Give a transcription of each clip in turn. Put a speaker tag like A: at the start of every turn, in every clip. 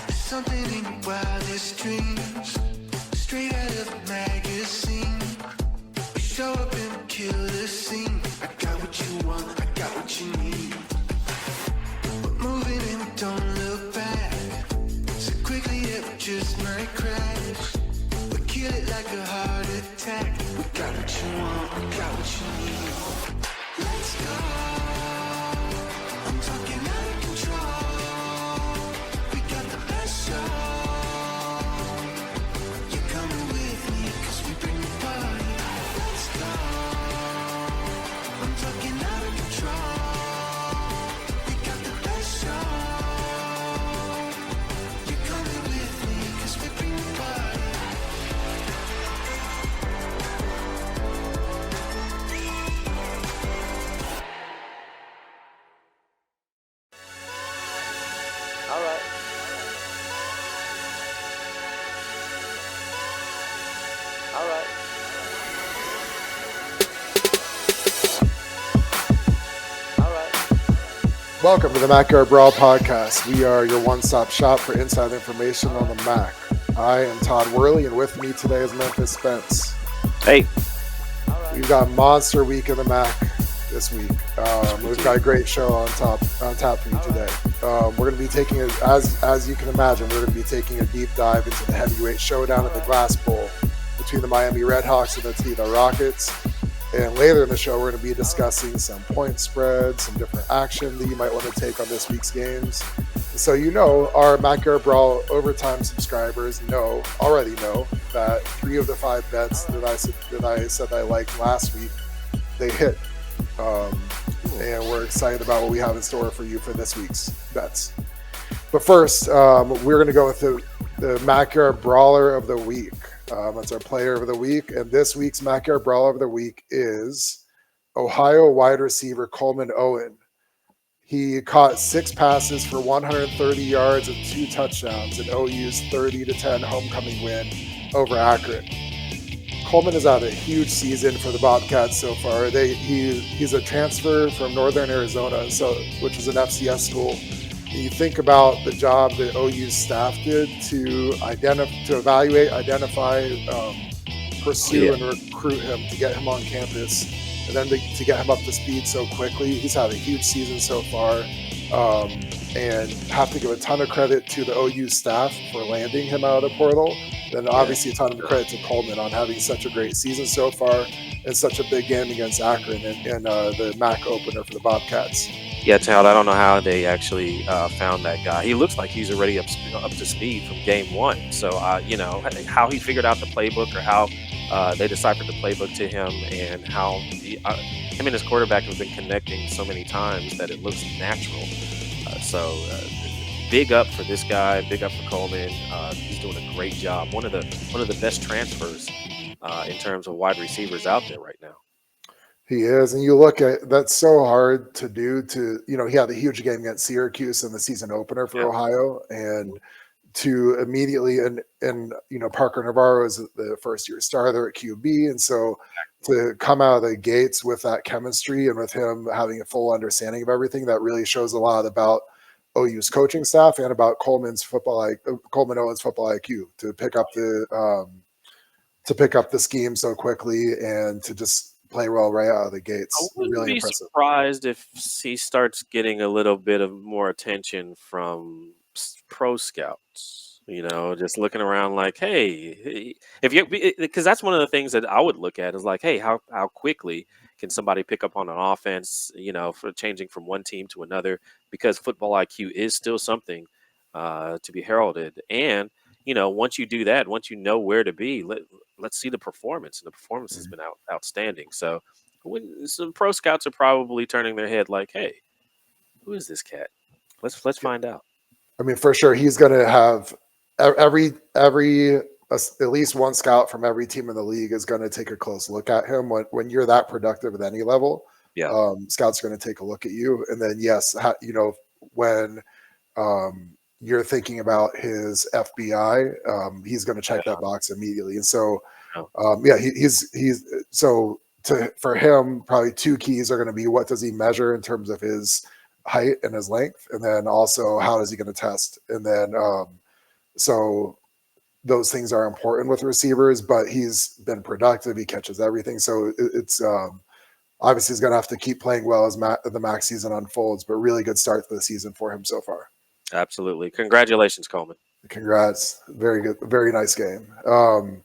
A: Something in your wildest dreams, straight out of a magazine. We show up and kill the scene. I got what you want, I got what you need. We're moving and don't look back. So quickly it just might crash. We kill it like a heart attack. We got what you want, we got what you need. Let's go. I'm talking out of control. We got the best show. You're coming with me, cause we bring the party. Let's go. I'm talking out of control. We got the best show. You're coming with me, cause we bring the party.
B: All right. All right. All right.
C: Welcome to the Backyard Brawl podcast. We are your one-stop shop for inside information on the Mac. I am Todd Worley, and with me today is Memphis Spence.
D: Hey.
C: We've got monster week in the Mac this week. We've got a great show on tap for you today. We're going to be taking it, as you can imagine, we're going to be taking a deep dive into the heavyweight showdown at the Glass Bowl between the Miami Redhawks and the Toledo Rockets. And later in the show, we're going to be discussing some point spreads, some different action that you might want to take on this week's games. So our Backyard Brawl Overtime subscribers already know that 3 of the 5 bets that I said I liked last week, they hit. And we're excited about what we have in store for you for this week's bets. But first, we're going to go with the Backyard Brawler of the Week. That's our player of the week. And this week's Backyard Brawler of the Week is Ohio wide receiver Coleman Owen. He caught 6 passes for 130 yards and 2 touchdowns in OU's 30-10 homecoming win over Akron. Coleman has had a huge season for the Bobcats so far. He's a transfer from Northern Arizona, which is an FCS school. And you think about the job that OU's staff did to evaluate, identify, pursue, and recruit him to get him on campus, and then to get him up to speed so quickly. He's had a huge season so far, and have to give a ton of credit to the OU staff for landing him out of the portal. Then obviously a ton of credit to Coleman on having such a great season so far and such a big game against Akron in the MAC opener for the Bobcats.
D: Yeah, Todd, I don't know how they actually found that guy. He looks like he's already up to speed from game 1. So, how he figured out the playbook or how they deciphered the playbook to him and how him and his quarterback have been connecting so many times that it looks natural. Big up for this guy. Big up for Coleman. He's doing a great job. One of the best transfers in terms of wide receivers out there right now.
C: He is, and you look at that's so hard to do. He had a huge game against Syracuse in the season opener for Ohio, and to immediately and Parker Navarro is the first year starter at QB, and so to come out of the gates with that chemistry and with him having a full understanding of everything, that really shows a lot about OU's coaching staff and about Coleman Owen's football IQ to pick up the scheme so quickly and to just play well right out of the gates.
D: I wouldn't
C: really
D: be
C: impressive.
D: Surprised if he starts getting a little bit of more attention from pro scouts. Just looking around like, hey, because that's one of the things that I would look at is like, hey, how quickly can somebody pick up on an offense? For changing from one team to another, because football IQ is still something to be heralded. And once you do that, once you know where to be, let's see the performance. And the performance has been outstanding. So when some pro scouts are probably turning their head like, hey, who is this cat? Let's find out.
C: I mean, for sure, he's going to have at least one scout from every team in the league is going to take a close look at him. When you're that productive at any level, scouts are going to take a look at you. And then, yes, when you're thinking about his FBI, he's going to check that box immediately. And so, for him, probably 2 keys are going to be what does he measure in terms of his height and his length, and then also how is he going to test, and then so those things are important with receivers. But he's been productive; he catches everything, so it's obviously he's going to have to keep playing well as the MAC season unfolds. But really good start to the season for him so far.
D: Absolutely, congratulations, Coleman.
C: Congrats, very good, very nice game. We're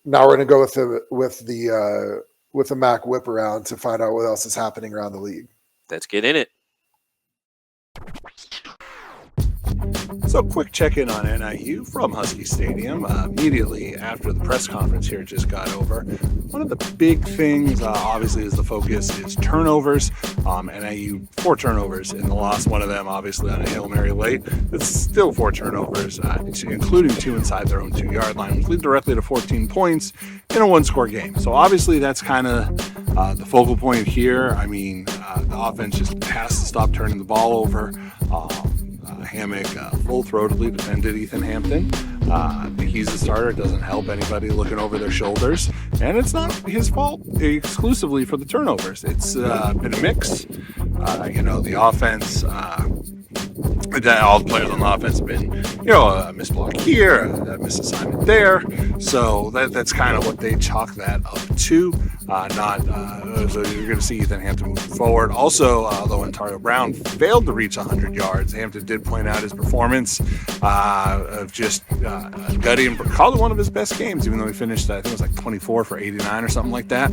C: going to go with the MAC whip around to find out what else is happening around the league.
D: Let's get in it.
E: So quick check-in on NIU from Husky Stadium immediately after the press conference here just got over. One of the big things, obviously, is the focus is turnovers. NIU 4 turnovers in the loss, one of them obviously on a Hail Mary late. It's still 4 turnovers, including 2 inside their own 2-yard line, which lead directly to 14 points in a 1-score game. So obviously that's kind of the focal point here. I mean, the offense just has to stop turning the ball over. Hammock full-throatedly defended Ethan Hampton. He's a starter. It doesn't help anybody looking over their shoulders. And it's not his fault exclusively for the turnovers. It's been a mix. The offense, all the players on the offense have been, a missed block here, a missed assignment there. So that's kind of what they chalk that up to. So you're going to see Ethan Hampton moving forward. Also, although Ontario Brown failed to reach 100 yards, Hampton did point out his performance of just gutty and called it one of his best games, even though he finished, I think it was like 24 for 89 or something like that.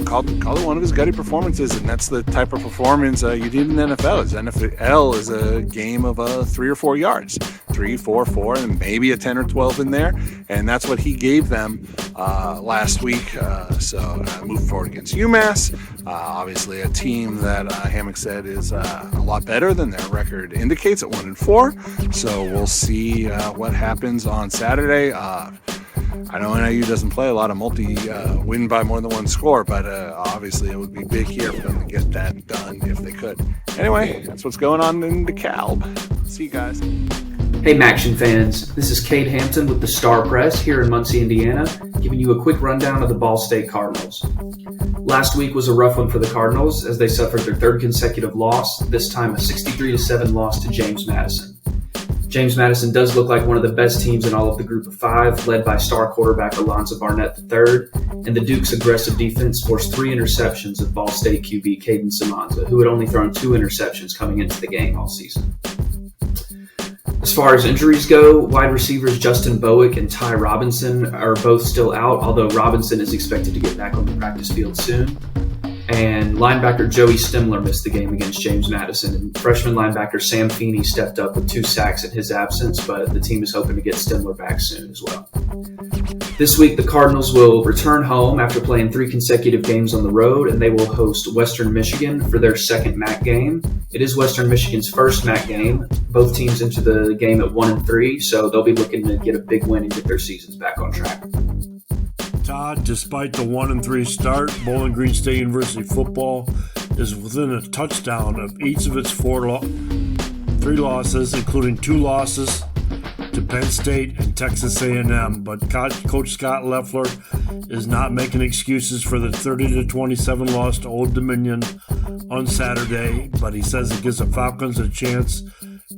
E: Called it one of his gutty performances, and that's the type of performance you need in the NFL. NFL is a game of 3 or 4 yards. 3, 4, 4, and maybe a 10 or 12 in there. And that's what he gave them last week. So moving forward against UMass, obviously a team that Hammock said is a lot better than their record indicates at 1-4. So we'll see what happens on Saturday. I know NIU doesn't play a lot of win by more than 1 score, but obviously it would be big here for them to get that done if they could. Anyway, that's what's going on in DeKalb. See you guys.
F: Hey Maction fans, this is Cade Hampton with the Star Press here in Muncie, Indiana, giving you a quick rundown of the Ball State Cardinals. Last week was a rough one for the Cardinals as they suffered their 3rd consecutive loss, this time a 63-7 loss to James Madison. James Madison does look like one of the best teams in all of the Group of 5, led by star quarterback Alonzo Barnett III, and the Duke's aggressive defense forced 3 interceptions of Ball State QB Caden Samanza, who had only thrown 2 interceptions coming into the game all season. As far as injuries go, wide receivers Justin Bowick and Ty Robinson are both still out, although Robinson is expected to get back on the practice field soon. And linebacker Joey Stimler missed the game against James Madison, and freshman linebacker Sam Feeney stepped up with 2 sacks in his absence, but the team is hoping to get Stimler back soon as well. This week, the Cardinals will return home after playing 3 consecutive games on the road, and they will host Western Michigan for their 2nd MAC game. It is Western Michigan's 1st MAC game. Both teams enter the game at 1-3, so they'll be looking to get a big win and get their seasons back on track.
G: Todd, despite the 1-3 start, Bowling Green State University football is within a touchdown of each of its 3 losses, including 2 losses to Penn State and Texas A&M. But Coach Scott Loeffler is not making excuses for the 30-27 loss to Old Dominion on Saturday, but he says it gives the Falcons a chance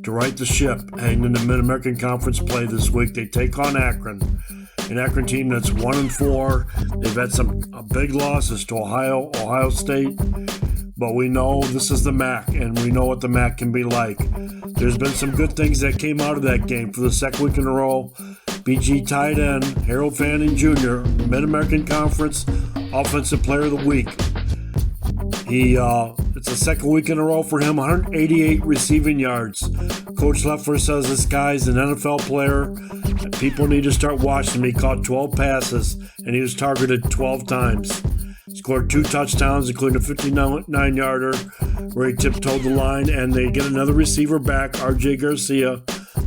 G: to right the ship heading into Mid-American Conference play this week. They take on Akron, an Akron team that's 1-4. They've had some big losses to Ohio State, but we know this is the MAC, and we know what the MAC can be like. There's been some good things that came out of that game. For the 2nd week in a row, BG tight end Harold Fanning Jr., Mid-American Conference Offensive Player of the Week. It's the 2nd week in a row for him, 188 receiving yards. Coach Loeffler says this guy's an NFL player, and people need to start watching him. He caught 12 passes, and he was targeted 12 times. Scored 2 touchdowns, including a 59-yarder where he tiptoed the line, and they get another receiver back, RJ Garcia,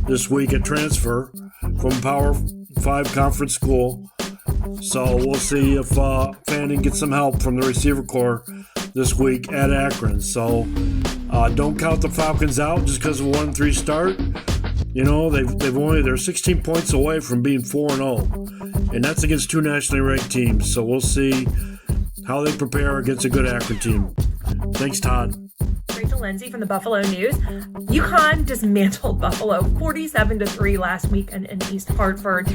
G: this week at transfer from Power 5 conference school. So we'll see if Fanning gets some help from the receiver corps this week at Akron. So don't count the Falcons out just because of a 1-3 start. You know, they're 16 points away from being 4-0, and that's against 2 nationally ranked teams. So we'll see how they prepare against a good Akron team. Thanks, Todd.
H: Lindsay from the Buffalo News. UConn dismantled Buffalo 47-3 last week in East Hartford,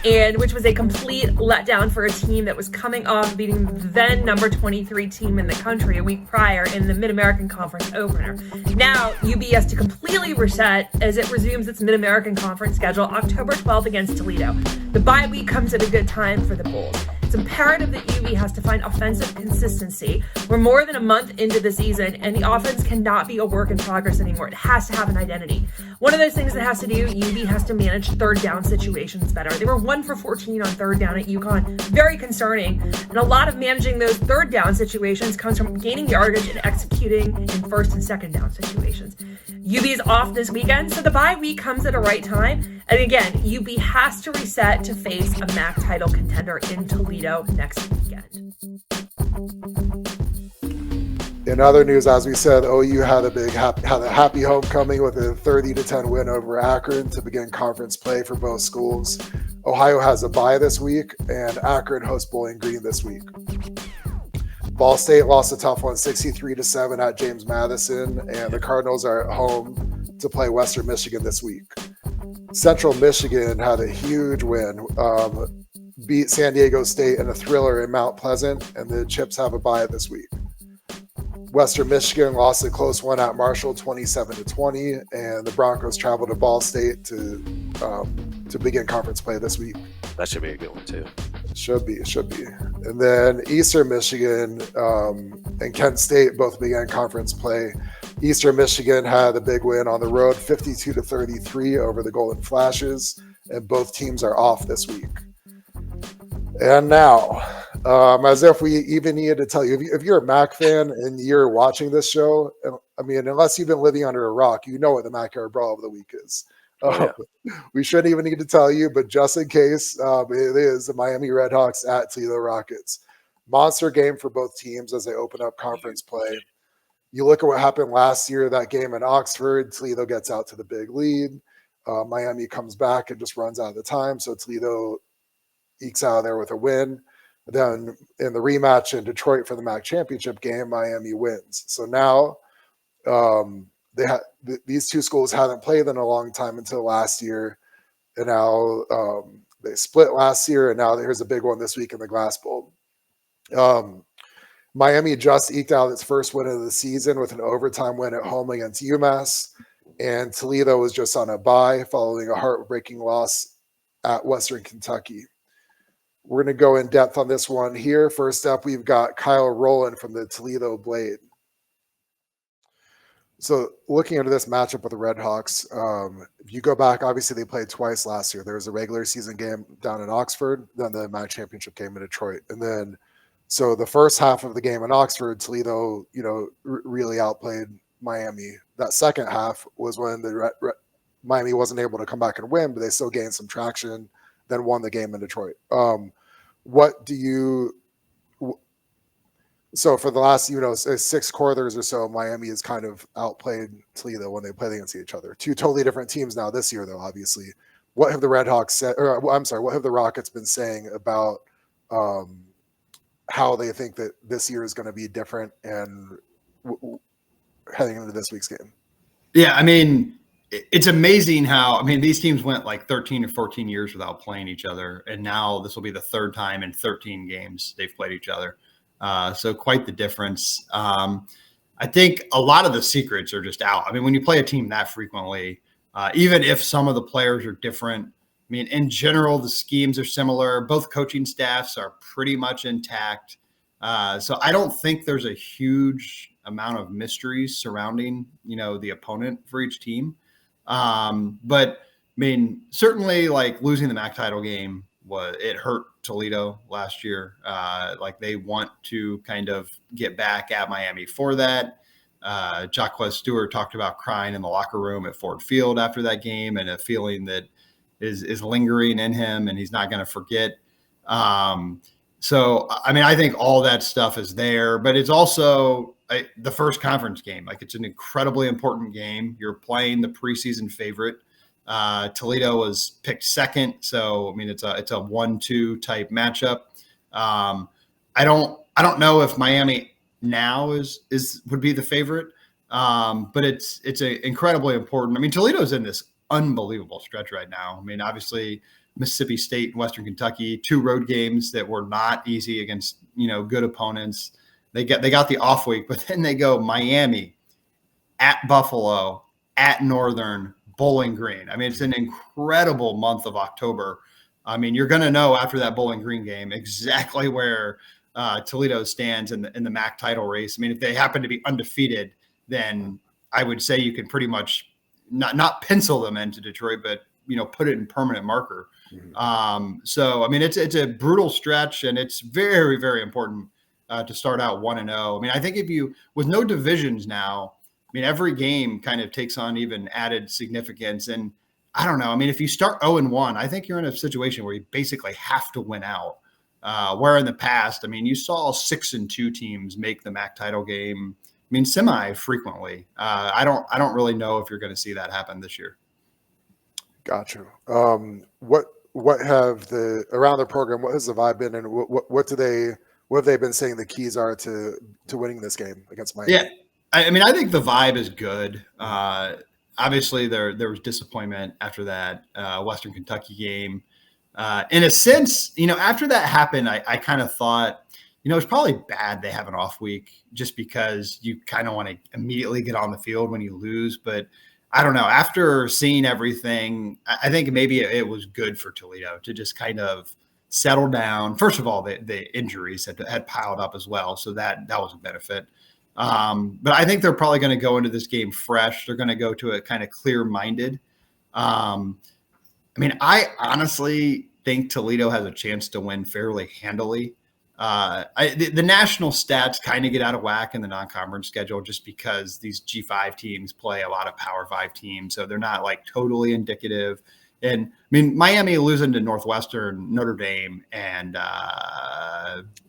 H: and which was a complete letdown for a team that was coming off beating the then number 23 team in the country a week prior in the Mid-American Conference opener. Now, UB has to completely reset as it resumes its Mid-American Conference schedule October 12th against Toledo. The bye week comes at a good time for the Bulls. It's imperative that UB has to find offensive consistency. We're more than a month into the season, and the offense cannot be a work in progress anymore. It has to have an identity. One of those things it has to do, UB has to manage third down situations better. They were 1 for 14 on third down at UConn. Very concerning. And a lot of managing those third down situations comes from gaining yardage and executing in first and second down situations. UB is off this weekend, so the bye week comes at a right time. And again, UB has to reset to face a MAC title contender in Toledo next weekend.
C: In other news, as we said, OU had a happy homecoming with a 30-10 win over Akron to begin conference play for both schools. Ohio has a bye this week, and Akron hosts Bowling Green this week. Ball State lost a tough one, 63-7 at James Madison, and the Cardinals are at home to play Western Michigan this week. Central Michigan had a huge win, beat San Diego State in a thriller in Mount Pleasant, and the Chips have a bye this week. Western Michigan lost a close one at Marshall, 27-20, and the Broncos travel to Ball State to begin conference play this week.
D: That should be a good one too.
C: It should be. And then Eastern Michigan and Kent State both began conference play. Eastern Michigan had a big win on the road, 52-33 over the Golden Flashes, and both teams are off this week. And now, as if we even needed to tell you, if you're a MAC fan and you're watching this show, I mean, unless you've been living under a rock, you know what the MAC Brawl of the week is. We shouldn't even need to tell you, but just in case, it is the Miami Redhawks at Toledo Rockets. Monster game for both teams as they open up conference play. You look at what happened last year, that game in Oxford, Toledo gets out to the big lead. Miami comes back and just runs out of the time, so Toledo ekes out of there with a win. Then in the rematch in Detroit for the MAC championship game, Miami wins. So now these two schools haven't played in a long time until last year, and now they split last year, and now there's a big one this week in the Glass Bowl. Miami just eked out its first win of the season with an overtime win at home against UMass, and Toledo was just on a bye following a heartbreaking loss at Western Kentucky. We're going to go in depth on this one here. First up, we've got Kyle Rowland from the Toledo Blade. So looking into this matchup with the Redhawks, if you go back, obviously they played twice last year. There was a regular season game down in Oxford, then the MAC championship game in Detroit. And then, so the first half of the game in Oxford, Toledo, really outplayed Miami. That second half was when Miami wasn't able to come back and win, but they still gained some traction, then won the game in Detroit. So for the last, 6 quarters or so, Miami has kind of outplayed Toledo when they played against each other. Two totally different teams now this year, though, obviously. What have the Redhawks said, what have the Rockets been saying about how they think that this year is going to be different and heading into this week's game?
I: Yeah, I mean, it's amazing how, these teams went like 13 or 14 years without playing each other, and now this will be the third time in 13 games they've played each other. So quite the difference. I think a lot of the secrets are just out. When you play a team that frequently, even if some of the players are different, in general, the schemes are similar. Both coaching staffs are pretty much intact. So I don't think there's a huge amount of mysteries surrounding, the opponent for each team. But certainly like losing the MAC title game, it hurt Toledo last year. They want to kind of get back at Miami for that. Jacquez Stewart talked about crying in the locker room at Ford Field after that game, and a feeling that is lingering in him, and he's not going to forget. So, I think all that stuff is there, but it's also the first conference game. It's an incredibly important game. You're playing the preseason favorite. Toledo was picked second, so it's a 1-2 type matchup. I don't know if Miami now would be the favorite. But it's incredibly important. I mean, Toledo's in this unbelievable stretch right now. I mean, obviously Mississippi State and Western Kentucky, 2 road games that were not easy against, good opponents. They got the off week, but then they go Miami, at Buffalo, at Northern, Bowling Green. I mean, it's an incredible month of October. I mean, you're going to know after that Bowling Green game exactly where Toledo stands in the MAC title race. I mean, if they happen to be undefeated, then I would say you can pretty much not pencil them into Detroit, but put it in permanent marker. So I mean, it's a brutal stretch, and it's very, very important to start out 1-0. I mean, I think with no divisions now, I mean, every game kind of takes on even added significance. And I don't know. I mean, if you start 0-1, I think you're in a situation where you basically have to win out. Where in the past, I mean, you saw 6-2 teams make the MAC title game. I mean, semi frequently. I don't really know if you're going to see that happen this year.
C: Gotcha. What have around the program? What has the vibe been, and what have they been saying the keys are to winning this game against Miami?
I: Yeah, I mean, I think the vibe is good. Obviously, there was disappointment after that Western Kentucky game. In a sense, after that happened, I kind of thought, it's probably bad they have an off week just because you kind of want to immediately get on the field when you lose. But I don't know. After seeing everything, I think maybe it was good for Toledo to just kind of settle down. First of all, the injuries had piled up as well, so that was a benefit. But I think they're probably going to go into this game fresh. They're going to go to it kind of clear-minded. I mean, I honestly think Toledo has a chance to win fairly handily. The national stats kind of get out of whack in the non-conference schedule just because these G5 teams play a lot of Power 5 teams, so they're not like totally indicative. And I mean, Miami losing to Northwestern, Notre Dame, and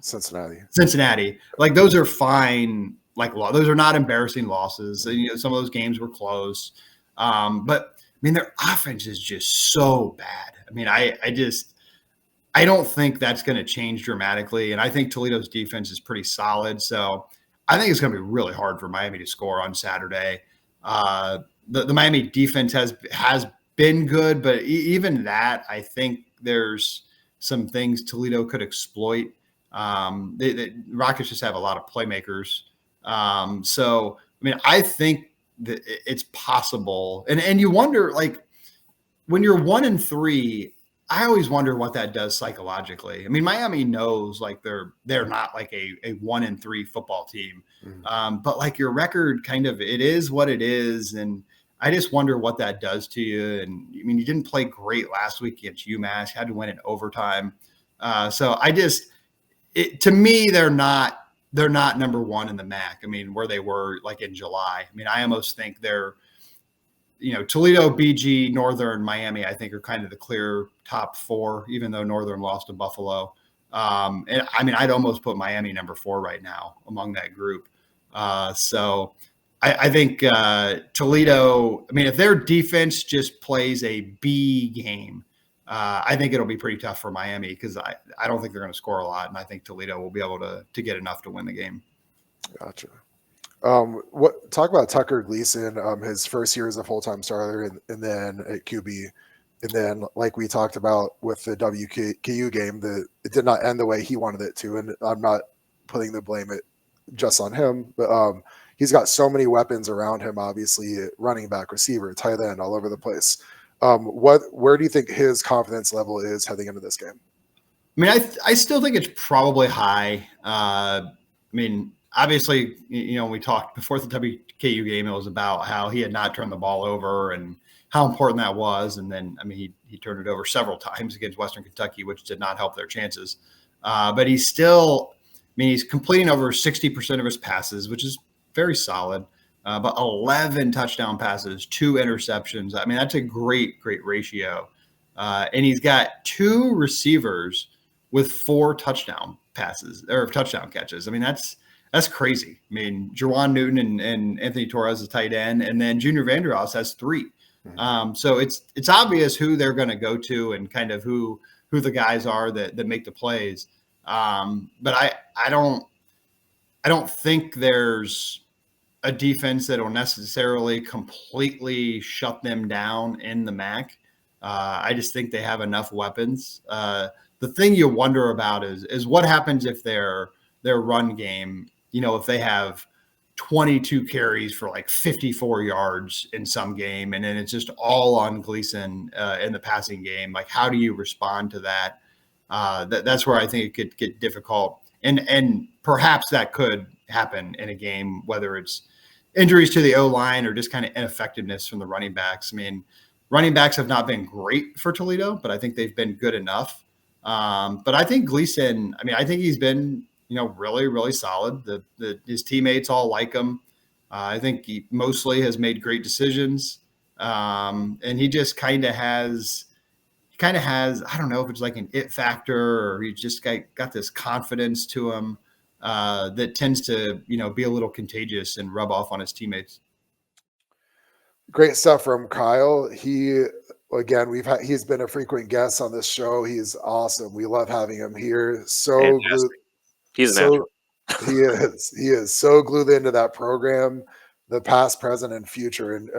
I: Cincinnati, like those are fine. Like those are not embarrassing losses. Some of those games were close, but I mean, their offense is just so bad. I mean, I don't think that's going to change dramatically. And I think Toledo's defense is pretty solid. So I think it's going to be really hard for Miami to score on Saturday. The Miami defense has been good, but even that, I think there's some things Toledo could exploit. The Rockets just have a lot of playmakers. So, I mean, I think that it's possible. And you wonder, like, when you're 1-3, I always wonder what that does psychologically. I mean, Miami knows like they're not like a 1-3 football team, but like your record kind of, it is what it is. And I just wonder what that does to you. And I mean, you didn't play great last week against UMass, had to win in overtime. So to me, they're not number one in the MAC. I mean, where they were like in July. I mean, I almost think they're, Toledo, BG, Northern, Miami, I think are kind of the clear top 4, even though Northern lost to Buffalo. And I mean, I'd almost put Miami number 4 right now among that group. So I think Toledo, I mean, if their defense just plays a B game, I think it'll be pretty tough for Miami because I don't think they're going to score a lot. And I think Toledo will be able to get enough to win the game.
C: Gotcha. Talk about Tucker Gleason, his first year as a full-time starter and then at QB. And then like we talked about with the WKU game, it did not end the way he wanted it to. And I'm not putting the blame just on him, but he's got so many weapons around him, obviously running back, receiver, tight end, all over the place. Where do you think his confidence level is heading into this game?
I: I mean, I still think it's probably high. I mean, obviously, when we talked before the WKU game, it was about how he had not turned the ball over and how important that was. And then, I mean, he turned it over several times against Western Kentucky, which did not help their chances. But he's still, I mean, he's completing over 60% of his passes, which is very solid. But 11 touchdown passes, 2 interceptions. I mean, that's a great ratio. And he's got 2 receivers with 4 touchdown passes or touchdown catches. I mean, that's crazy. I mean, Jawan Newton and Anthony Torres is tight end, and then Junior Vanderhouse has 3. So it's obvious who they're going to go to and kind of who the guys are that make the plays. But I don't think there's a defense that will necessarily completely shut them down in the MAC. I just think they have enough weapons. The thing you wonder about is what happens if their run game, if they have 22 carries for like 54 yards in some game, and then it's just all on Gleason in the passing game. Like, how do you respond to that? That's where I think it could get difficult, and perhaps that could happen in a game, whether it's injuries to the O-line or just kind of ineffectiveness from the running backs. I mean, running backs have not been great for Toledo, but I think they've been good enough. But I think Gleason, I think he's been, really, really solid. His teammates all like him. I think he mostly has made great decisions. And he just kind of has, I don't know if it's like an it factor or he just got this confidence to him that tends to, be a little contagious and rub off on his teammates.
C: Great stuff from Kyle. He's been a frequent guest on this show. He's awesome. We love having him here.
D: He's an natural.
C: He is so glued into that program, the past, present, and future, and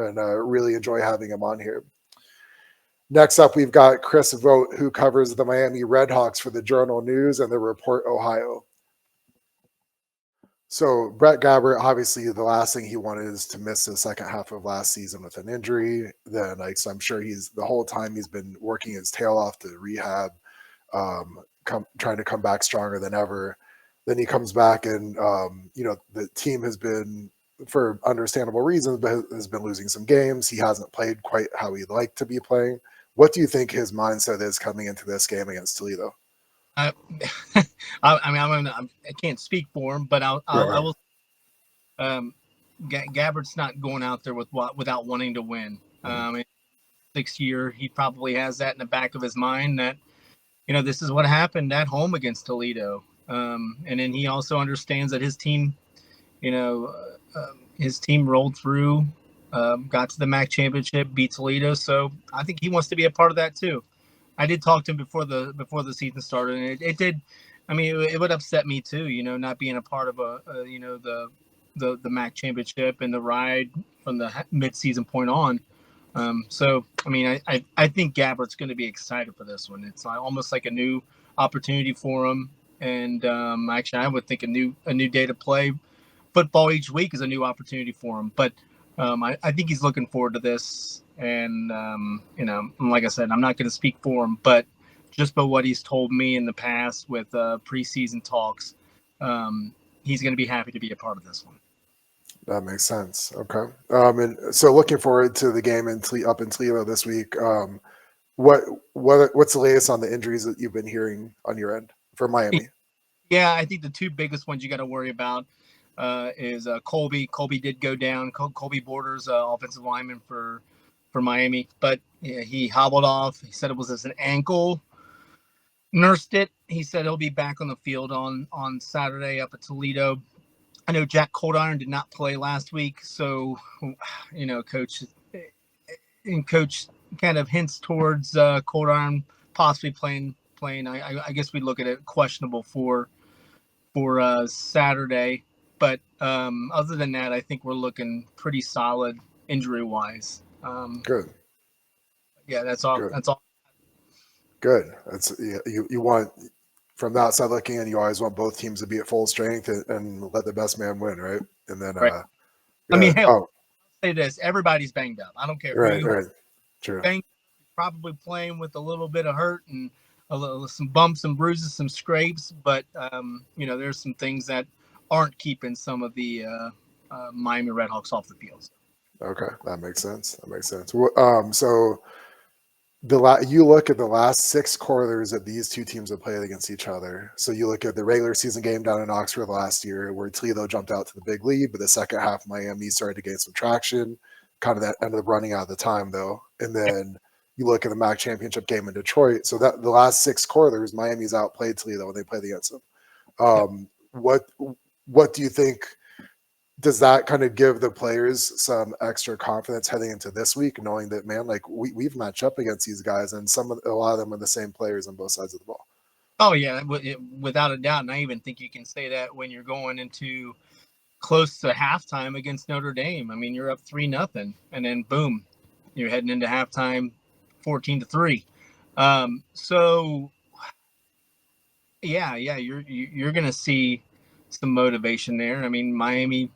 C: really enjoy having him on here. Next up, we've got Chris Vogt, who covers the Miami Redhawks for the Journal News and the Report Ohio. So Brett Gabbert, obviously, the last thing he wanted is to miss the second half of last season with an injury. Then, so I'm sure the whole time he's been working his tail off to rehab, trying to come back stronger than ever. Then he comes back, and the team has been, for understandable reasons, but has been losing some games. He hasn't played quite how he'd like to be playing. What do you think his mindset is coming into this game against Toledo?
J: I can't speak for him, but I will. Gabbert's not going out there without wanting to win. 6th year, he probably has that in the back of his mind that, this is what happened at home against Toledo. And then he also understands that his team, rolled through, got to the MAC championship, beat Toledo. So I think he wants to be a part of that too. I did talk to him before the season started, and it did. It would upset me too, not being a part of the MAC championship and the ride from the mid-season point on. I think Gabbert's going to be excited for this one. It's almost like a new opportunity for him, and actually, I would think a new day to play football each week is a new opportunity for him. But I think he's looking forward to this. And, like I said, I'm not going to speak for him, but just by what he's told me in the past with preseason talks, he's going to be happy to be a part of this one.
C: That makes sense. Okay. And so looking forward to the game up in Toledo this week. What's the latest on the injuries that you've been hearing on your end for Miami?
J: Yeah, I think the two biggest ones you got to worry about is Colby. Colby did go down. Colby Borders, offensive lineman for Miami, but he hobbled off. He said it was as an ankle. Nursed it. He said he'll be back on the field on Saturday up at Toledo. I know Jack Coldiron did not play last week, so coach kind of hints towards Coldiron possibly playing. I guess we look at it questionable for Saturday, but other than that, I think we're looking pretty solid injury wise.
C: Good.
J: Yeah, that's all.
C: Good.
J: That's all.
C: Good. That's you want, from that side looking in, you always want both teams to be at full strength and let the best man win, right? And then,
J: right. I'll say this: everybody's banged up. I don't care.
C: Right. True.
J: Probably playing with a little bit of hurt and some bumps and bruises, some scrapes, but there's some things that aren't keeping some of the Miami Redhawks off the field.
C: Okay, that makes sense. So you look at the last 6 quarters that these two teams have played against each other. So you look at the regular season game down in Oxford last year, where Toledo jumped out to the big lead, but the second half Miami started to gain some traction. Kind of that ended up running out of the time though, and then you look at the MAC championship game in Detroit. So that the last 6 quarters, Miami's outplayed Toledo when they played against them. What do you think? Does that kind of give the players some extra confidence heading into this week, knowing that, man, like we've matched up against these guys, and a lot of them are the same players on both sides of the ball?
J: Oh yeah, without a doubt. And I even think you can say that when you're going into close to halftime against Notre Dame. I mean, you're up 3-0, and then boom, you're heading into halftime 14-3. So yeah, you're gonna see some motivation there. I mean, Miami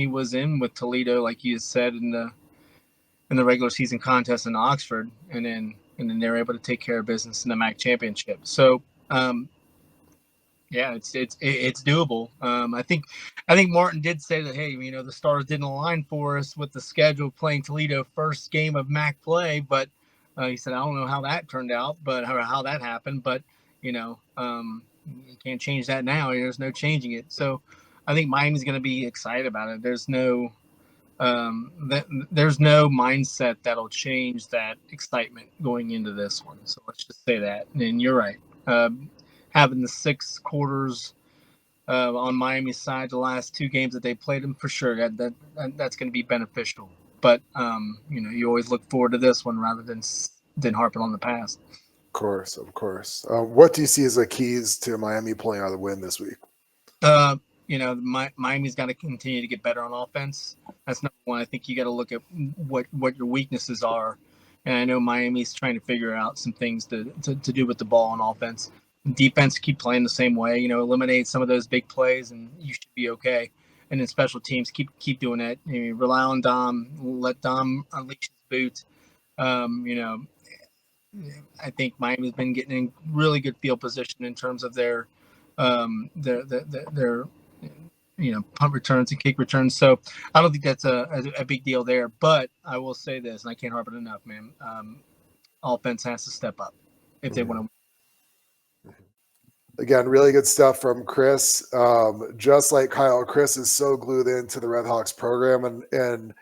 J: was in with Toledo, like you said, in the regular season contest in Oxford, and then they're able to take care of business in the MAC championship. So yeah, it's doable. I think Martin did say that, hey, the stars didn't align for us with the schedule playing Toledo first game of MAC play, but he said, I don't know how that turned out, but how that happened, but you can't change that now. There's no changing it. So I think Miami's going to be excited about it. There's no mindset that'll change that excitement going into this one. So let's just say that. And you're right. Having the 6 quarters on Miami's side, the last 2 games that they played them, for sure, that's going to be beneficial. But you always look forward to this one rather than harping on the past.
C: Of course. What do you see as the keys to Miami pulling out the win this week?
J: Miami's got to continue to get better on offense. That's number one. I think you got to look at what your weaknesses are. And I know Miami's trying to figure out some things to do with the ball on offense. Defense, keep playing the same way. Eliminate some of those big plays, and you should be okay. And then special teams, keep doing that. Rely on Dom. Let Dom unleash his boots. I think Miami's been getting in really good field position in terms of their punt returns and kick returns. So I don't think that's a big deal there. But I will say this, and I can't harp it enough, man. Offense has to step up if they want to.
C: Again, really good stuff from Chris. Just like Kyle, Chris is so glued into the Red Hawks program. And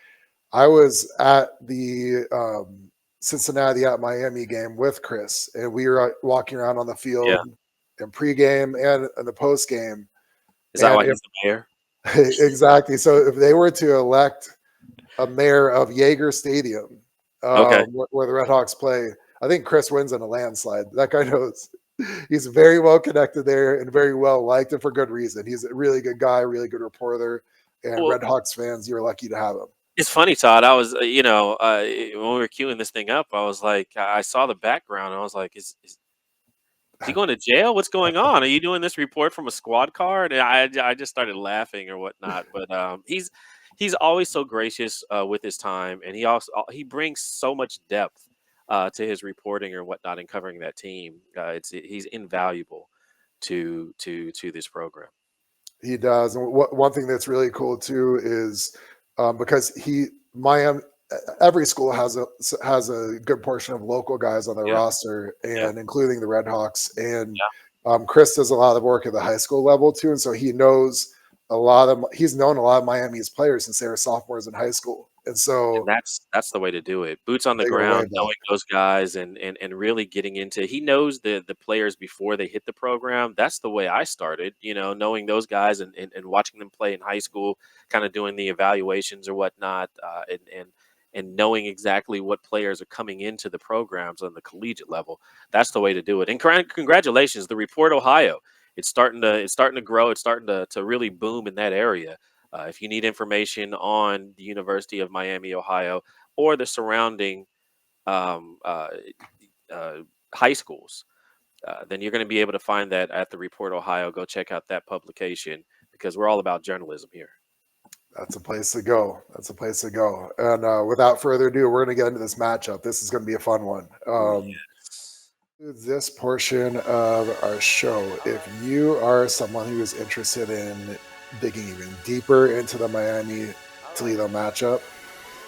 C: I was at the Cincinnati at Miami game with Chris, and we were walking around on the field in pregame and in the postgame.
D: Is that why he's the mayor?
C: Exactly. So if they were to elect a mayor of Yager Stadium, where the Red Hawks play, I think Chris wins in a landslide. That guy knows. He's very well connected there and very well liked, and for good reason. He's a really good guy, really good reporter, and Red Hawks fans, you're lucky to have him.
D: It's funny, Todd. I was, when we were queuing this thing up, I was like, I saw the background, and I was like, is he going to jail? What's going on? Are you doing this report from a squad car? And I just started laughing or whatnot. But he's always so gracious with his time, and he brings so much depth to his reporting or whatnot and covering that team. He's invaluable to this program.
C: He does. And one thing that's really cool too is because Miami, every school has a good portion of local guys on their roster, and including the Red Hawks. And Chris does a lot of work at the high school level too, and so he knows he's known a lot of Miami's players since they were sophomores in high school. And so
D: that's the way to do it. Boots on the ground, knowing those guys and really getting into. He knows the players before they hit the program. That's the way I started, knowing those guys and watching them play in high school, kind of doing the evaluations or whatnot, and knowing exactly what players are coming into the programs on the collegiate level. That's the way to do it. And congratulations, the Report Ohio. It's starting to grow. It's starting to really boom in that area. If you need information on the University of Miami, Ohio, or the surrounding high schools, then you're going to be able to find that at the Report Ohio. Go check out that publication because we're all about journalism here.
C: That's a place to go. And without further ado, we're going to get into this matchup. This is going to be a fun one. This portion of our show, if you are someone who is interested in digging even deeper into the Miami-Toledo matchup,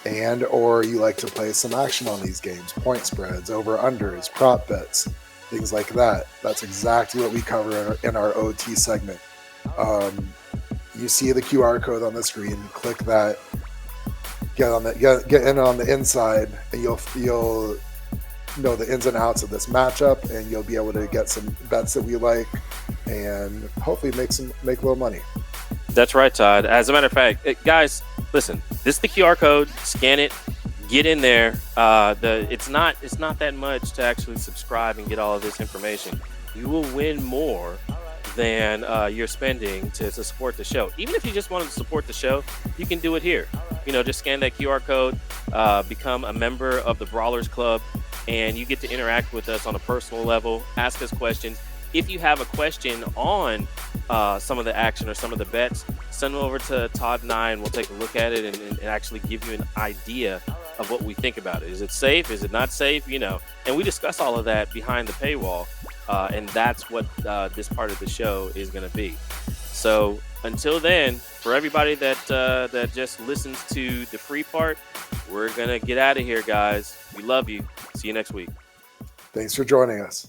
C: and or you like to play some action on these games, point spreads, over-unders, prop bets, things like that, that's exactly what we cover in our OT segment. You see the QR code on the screen, click that, get in on the inside, and you'll know the ins and outs of this matchup, and you'll be able to get some bets that we like and hopefully make a little money.
D: That's right, Todd. As a matter of fact, guys, listen, this is the QR code. Scan it, get in there. It's not that much to actually subscribe and get all of this information. You will win more than you're spending to support the show. Even if you just wanted to support the show, you can do it here. Just scan that QR code, become a member of the Brawlers Club, and you get to interact with us on a personal level, ask us questions. If you have a question on some of the action or some of the bets, send them over to Todd and I, and we'll take a look at it and actually give you an idea of what we think about it. Is it safe? Is it not safe? And we discuss all of that behind the paywall, and that's what this part of the show is going to be. So until then, for everybody that just listens to the free part, we're going to get out of here, guys. We love you. See you next week.
C: Thanks for joining us.